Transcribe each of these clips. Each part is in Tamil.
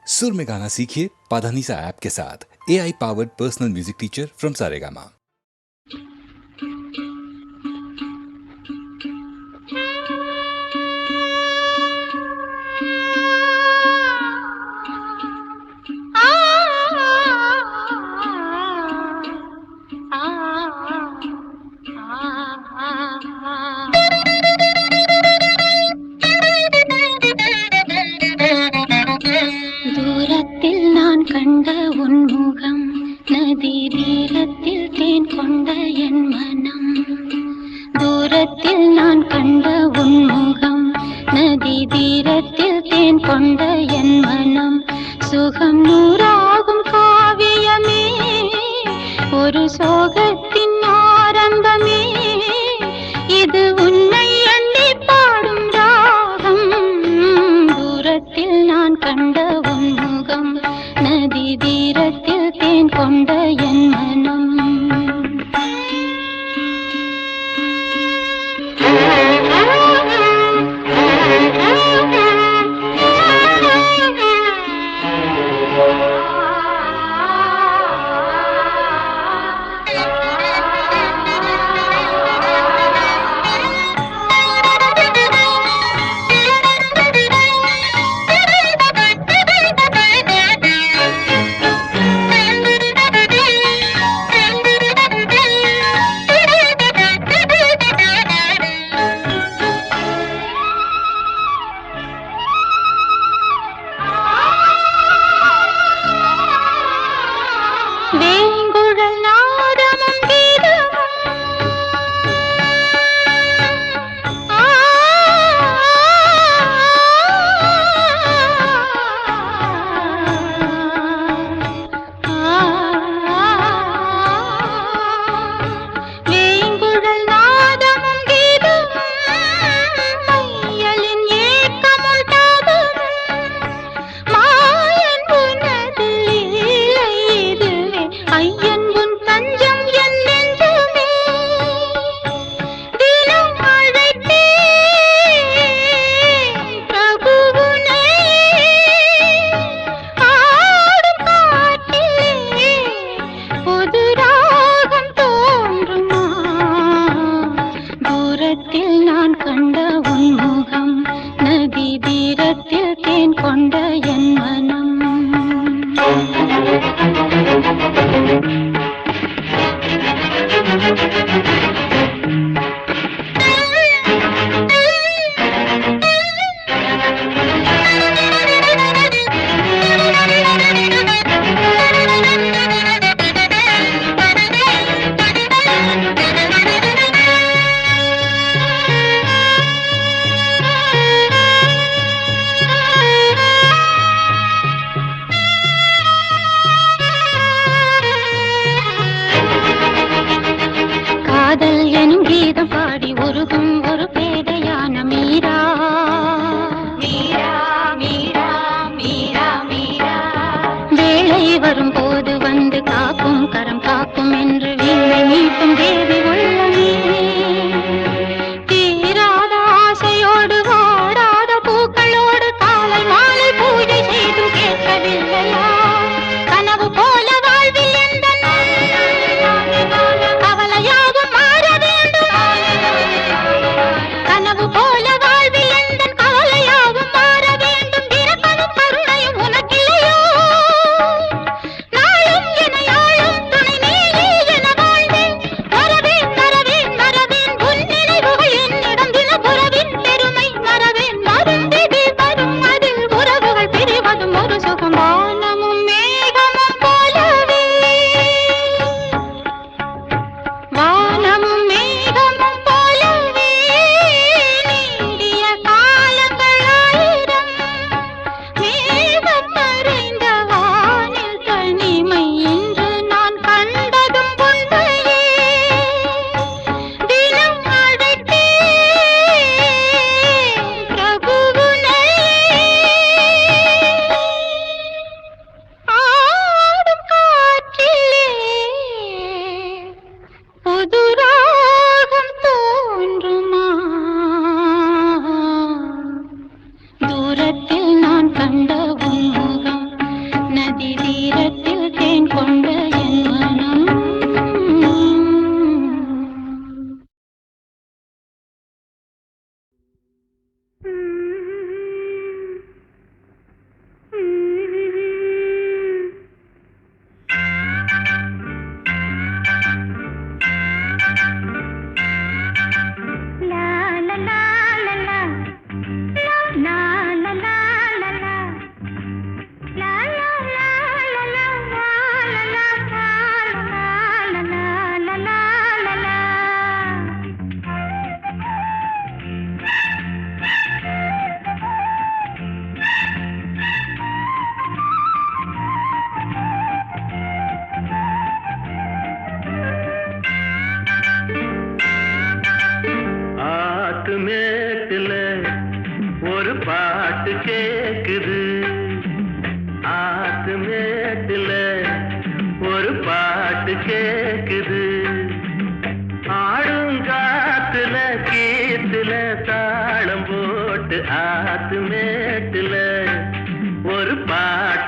सुर में गाना सीखिए पाधानीसा ऐप के साथ। AI powered personal music teacher from Saregama. தூரத்தில் நான் கண்ட உன் முகம், நதி தீரத்தில் தேன் கொண்ட என் மனம். தூரத்தில் நான் கண்ட உன் முகம், நதி தீரத்தில் தேன் கொண்ட என் மனம். சுகம் நூறாகும் காவியமே, ஒரு சோகத்தின் ஆரம்பமே. இது உன்னை எண்ணி பாடும் ராகம். தூரத்தில் நான் கண்ட உன் முகம், நதி தீரத்தில் தேன் கொண்ட என் மனம்.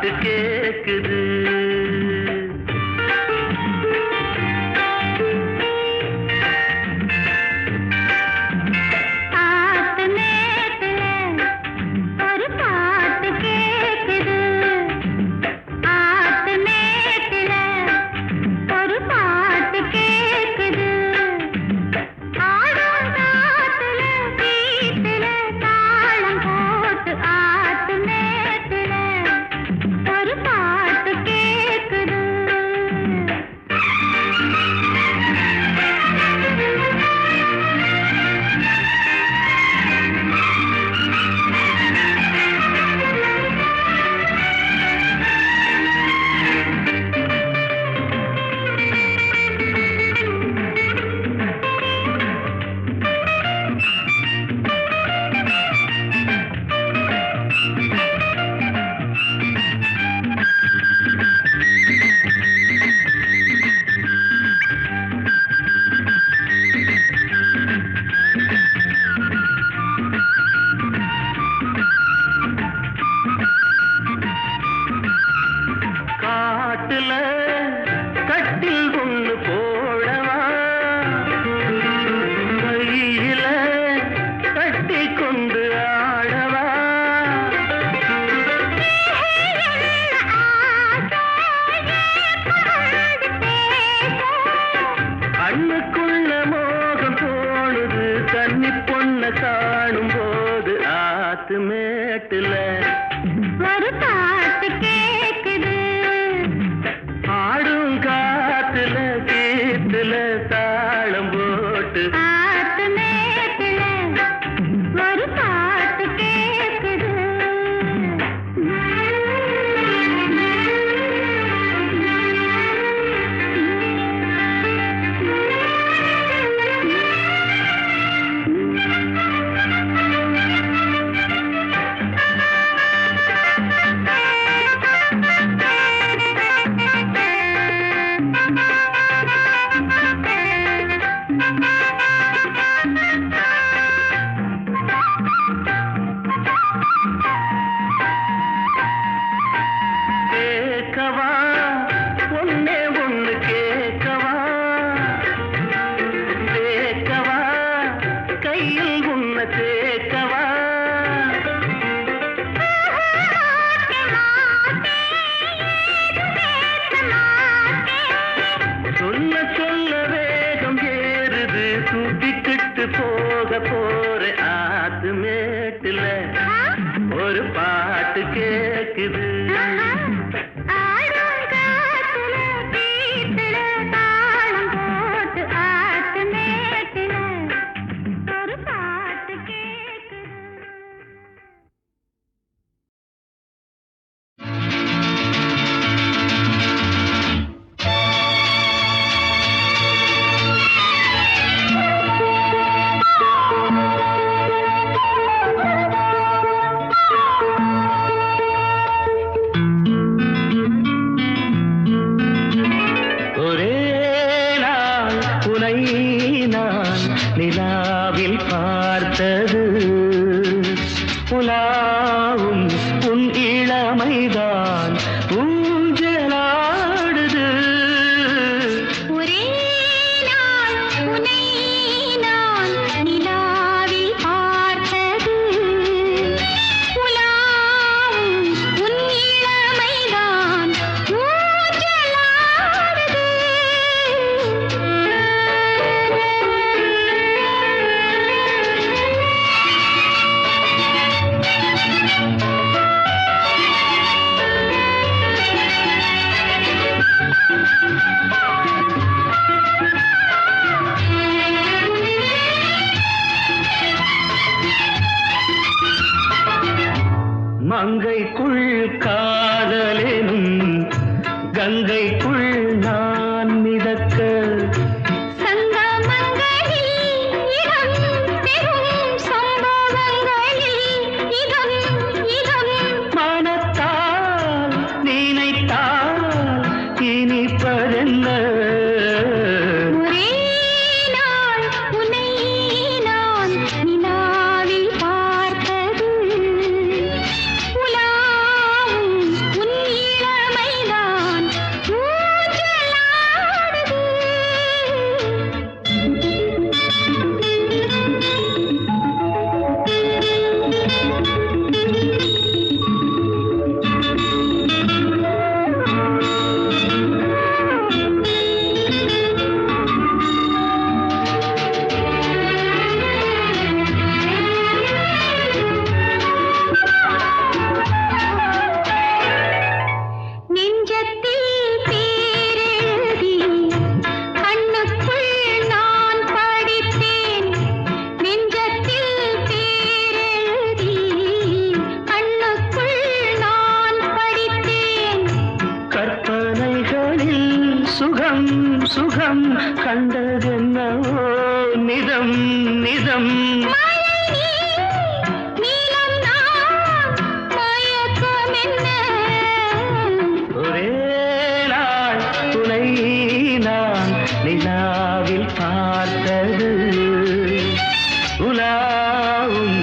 பாட்டு கேக்குது. காணும் போது ஆத்து மேட்டுல ஒரு பாட்டு கேக்குது. ஆடும் காத்துல கீத்துல தாளம் போட்டு ஆத்து மேட்டுல ஒரு பாட்டு கேக்குது. கேட்கவா ஒன்னே ஒண்ணு கேட்கவா, கேட்கவா கையில் உன்னை சேர்க்கவா. சொல்ல சொல்ல வேகம் ஏறுது, தூக்கிக்கிட்டு போக போற ஆத்து மேட்டுல ஒரு பாட்டு கேக்குது. நிலாவில் பார்த்தது புலாவும் உன் இளமைதான் ஊஞ்சலாடுது. ஒரே நாள் உன்னை நான் நிலாவில் பார்த்தது புலாவும் உன் இளமைதான் ஊஞ்சலாடுது. முகம் கண்டதென்னவோ நிதம் நிதம் ஒரே நாள் துணை நான் நிலாவில் பார்த்தது உலாவும்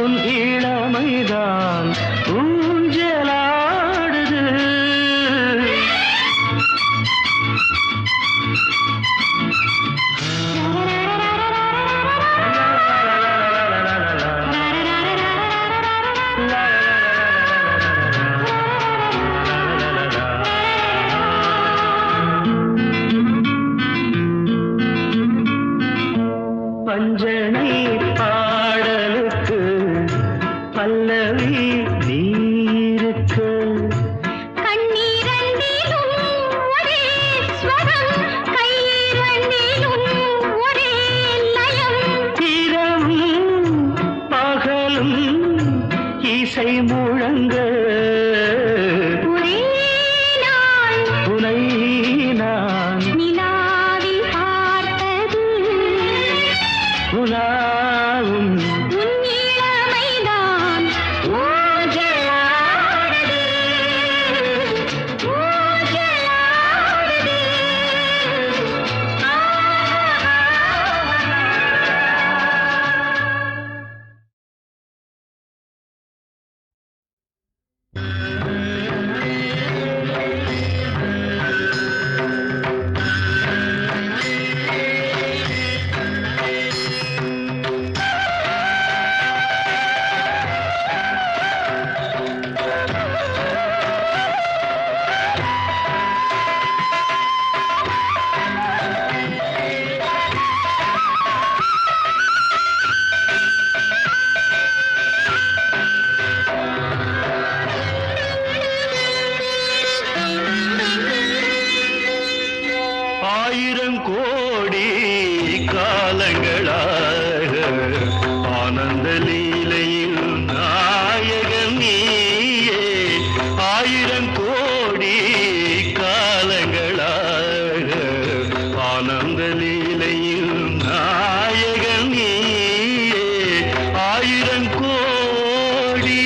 உன் இளமைதான் ஊஞ்சலாடுது பஞ்சனை பாடலுக்கு பல்லவி நீருக்கு இரவும் பகலும் இசை முழங்க துணை நான் உலாவும் ஆயிரம் கோடி காலங்களாக ஆனந்த லீலையில் நாயகன் நீயே ஆயிரம் கோடி காலங்களாக ஆனந்த லீலையில் நாயகன் நீயே ஆயிரம் கோடி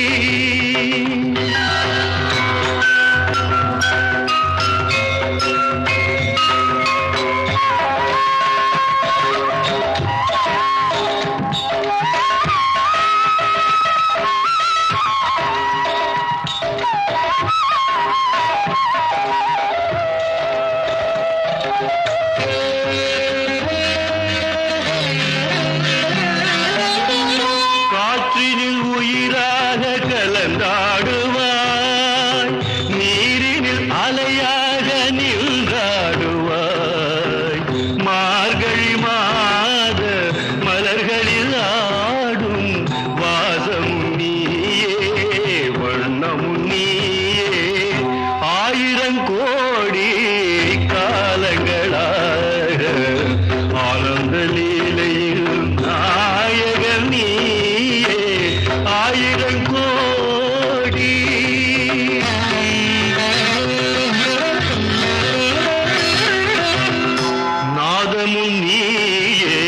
காற்றினில் உயிராக கலந்தாடுவாய் நீரினில் அலையாக நின்றாடுவாய் மார்கழி மாத மலர்களில் ஆடும் வாசமும் நீயே வண்ணமும் நீயே ஆயிரம் கோடி காலங்களாக ஆனந்த லீலையில் நாயகன் நீயே ஆயிரம் கோடி நாதமும் நீயே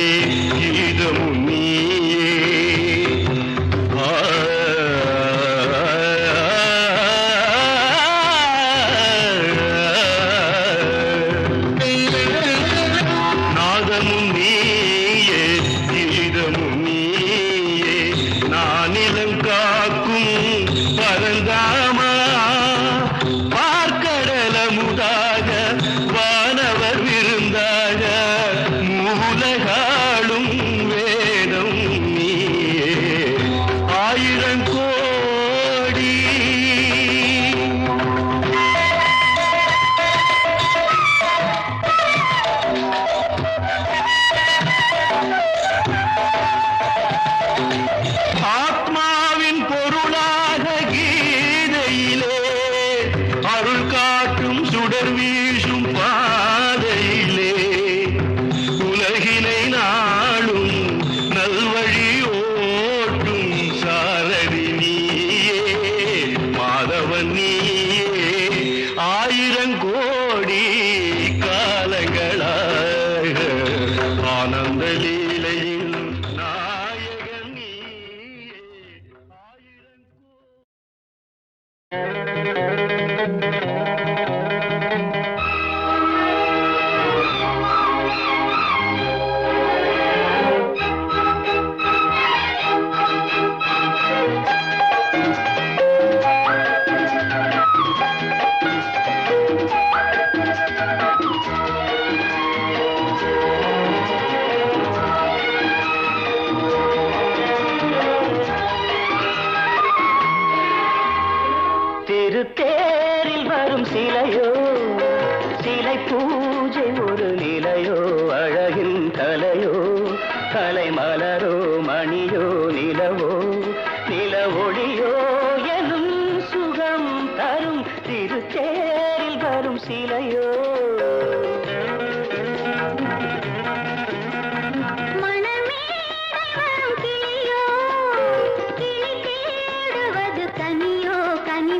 கீதமும் நீயே நாதமும் நீயே கீதமும் நீயே நானிலம் காக்கும் பரந்தாமா பார்க்கடலமுதாக வானவர் விருந்தாக மூலகாளும் வேதம் நீயே ஆயிரம் கோடி ஆத்மாவின் பொருளாக கீதையிலே அருள் காட்டும் சுடர் வீசும் பாதையிலே உலகினை நாளும் நல்வழி ஓட்டும் சாரதி நீயே மாதவன் நீயே ஆயிரம் கோடி காலங்களா திருத்தேரில் வரும் சிலையோ சிலை பூஜை ஒரு நிலையோ அழகின் கலையோ கலை மலரோ மணியோ நிலவோ நில ஒளியோ எனும் சுகம் தரும் திருத்தேரில் வரும் சிலையோ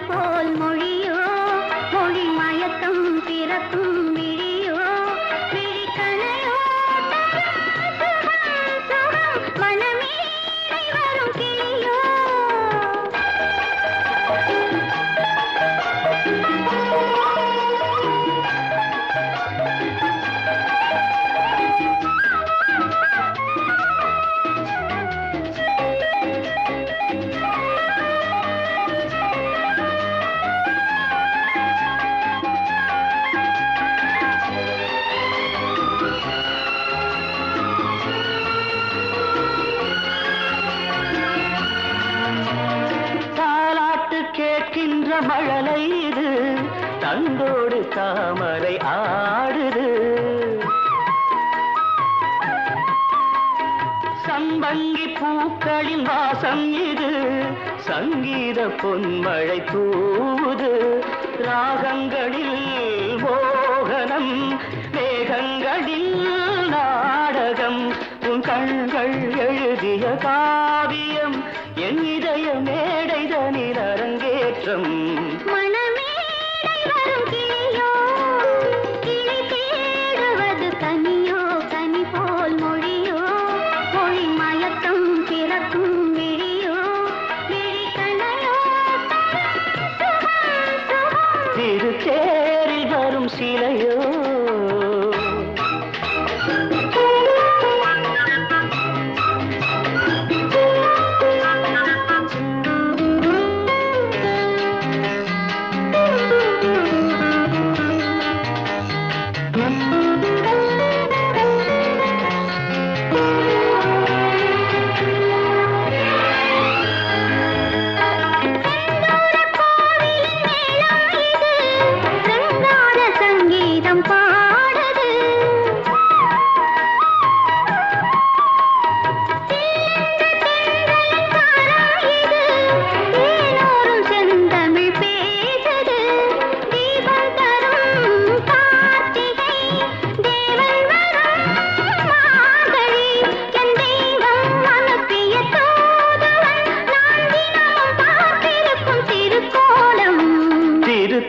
போல் மொழியோ மொழி மயக்கம் பிறக்கும் விழியோ விழிக்கணையோ மனமேடை வரும் கிளியோ கேட்கின்ற மழலை இது தந்தோடு தாமரை ஆடுது சம்பங்கி பூக்களின் வாசம் இது சங்கீத பொன்மழை தூவுது ராகங்களில் மோகனம் மேகங்களில் நாடகம் உன் கண்கள் எழுதிய காவியம் என் இதய மேடைதனில் அரங்கேற்றம் மனமேடை வரும் கிளியோ கிளி தேடுவது கனியோ கனி போல் மொழியோ மொழி மயக்கம் பிறக்கும் விழியோ விழிக்கணையோ திருத்தேரில் வரும் சிலையோ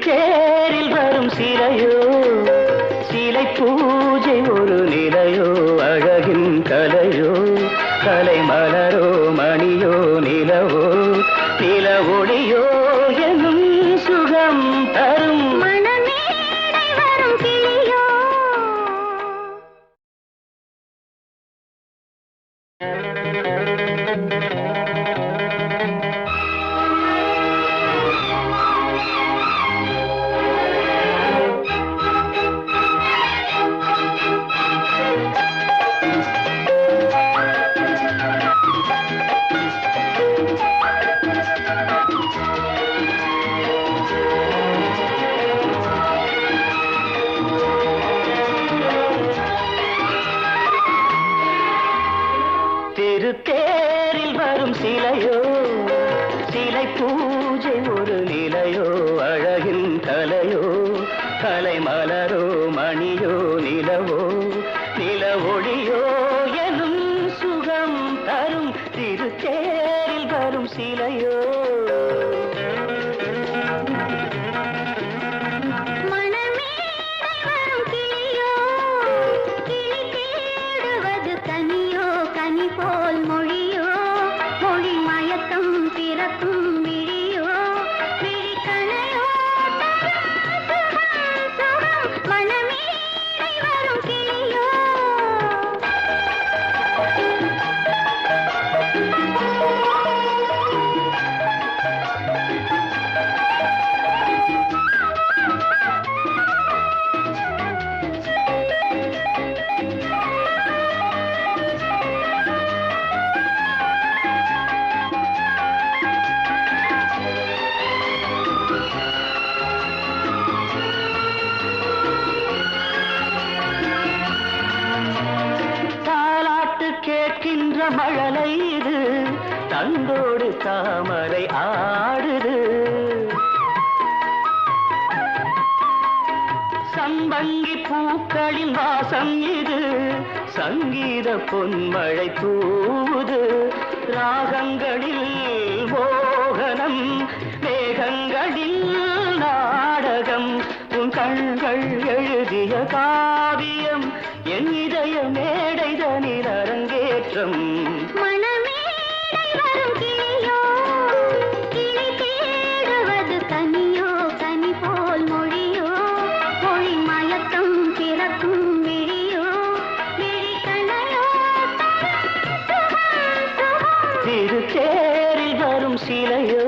தேரில் வரும் சிலையோ சிலை பூஜை ஒரு நிலையோ அழகின் கலையோ கலை மலரோ மணியோ நிலவோ நில ஒளியோ எனும் சுகம் தரும் மனமேடை வரும் கிளியோ திருத்தேரில் வரும் சிலையோ சிலை பூஜை ஒரு நிலையோ அழகின் கலையோ கலை மலரோ மணியோ நிலவோ நில ஒளியோ எனும் சுகம் தரும் திருத்தேரில் வரும் சிலையோ போல் மொழியோ மொழி மயக்கம் பிறக்கும் விழியோ விழிக்கணையோ தந்தோடு தாமரை ஆடுது. சம்பங்கி பூக்களின் வாசம் இது, சங்கீத பொன்மழை தூவுது. ராகங்களில் மோகனம், மேகங்களில் நாடகம். உன் கண்கள் எழுதிய காவியம், என் இதய மேடைதனில் அரங்கேற்றம். மணமேடை வரும் கிளியோ, கிளி தேடுவது கனியோ, கனி போல் மொழியோ, மொழி மயக்கம் பிறக்கும் விழியோ, விழி கணையோ, திருத்தேரில் வரும் சிலையோ,